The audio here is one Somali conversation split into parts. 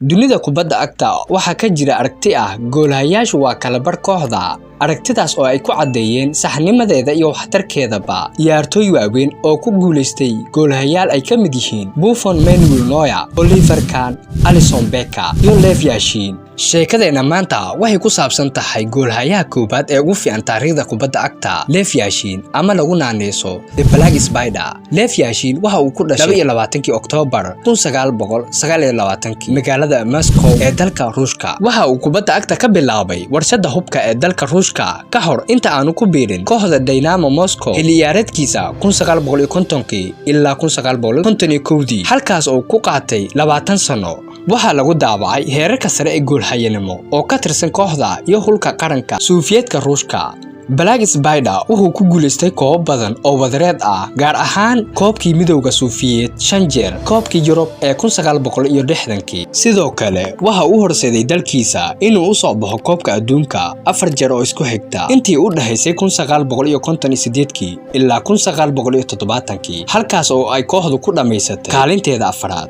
dunida kubadda cagta waxa ka jira aragti ah goolhayaashu waa kala bar kooxda aragtidaas oo ay ku cadeeyeen saxnimadeeda iyo waxtarkeedaba ciyaartooy waaweyn oo ku guuleystay goolhayaal ay ka mid yihiin Buffon, Manuel Neuer, Oliver Kahn, Alisson Becker iyo Lev Yashin. sheekadeena maanta waxay ku saabsan tahay goolhayaha koobaad ee ugu fiican taariikhda kubadda cagta Lev Yashin ama lagu naaneyso The Black Spider. Lev Yashin waxa uu ku dhashay 22 Oktoobar 1929 magaalada Moscow ee dalka Ruushka. Waxa uu kubadda cagta ka bilaabay warshada hubka ee dalka Ruushka ka hor inta aanu ku biirin kooxda Dynamo Moscow xilli ciyaareedkiisa 1950 ilaa 1951 halkaas oo ku qaatay 20 sano. waxa lagu daabacay heerarka sare ee goolhayanimo oo ka tirsan kooxda iyo hulka qaranka Soviyetka Ruushka. Black Spider wuxuu ku guuleystay koob badan oo wadareed ah gaar ahaan koobkii midowga Soviet 5 jeer, koobkii Yurub ee 1960. sidoo kale waxa uu horseeday dalkiisa inuu u soo baxo koobka adduunka 4 jeer oo isku xigta intii u dhaxaysay 1958 ilaa 1970 halkaas oo ay kooxdu ku dhameysatay kaalinteeda afraad.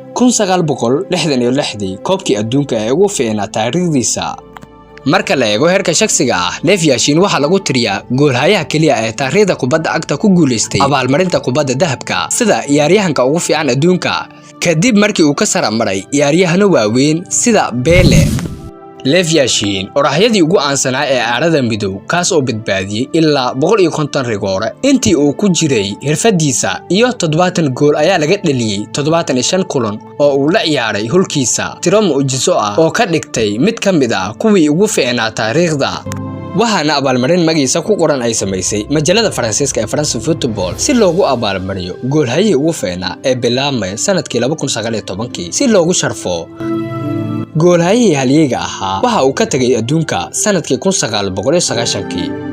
1966 koobkii adduunka ee ugu fiicnaa taariikhdiisa. marka la eego heerka shakhsiga ah, Lev Yashin waxa lagu tiriyaa goolhayaha kaliya ee taariikhda kubadda cagta ku guuleystay abaalmarinta kubadda dahabka sida ciyaaryahanka ugu fiican adduunka kadib markii uu ka sara maray ciyaaryahano waaweyn sida Pele. Lev Yashin orahyadii ugu aansanaa ee aarada midow kaas oo badbaadiyay ilaa 150 rigoore intii uu ku jiray xirfadiisa iyo 70 gool ayaa laga dhaliyay 75 kulan oo uu la ciyaaray hulkiisa. tiro muujiso ah oo ka dhigtay mid ka mid ah kuwii ugu fiicnaa taariikhda. waxaana abaalmarin magiisa ku qoran ay samaysay majalada Faransiiska ee France Football si loogu abaalmariyo goolhayihii ugu fiicnaa ee bilaabmay sanadkii 2019 si loogu sharfo goolhayihii halyeega ahaa. waxa uu ka tagay adduunka sanadkii 1990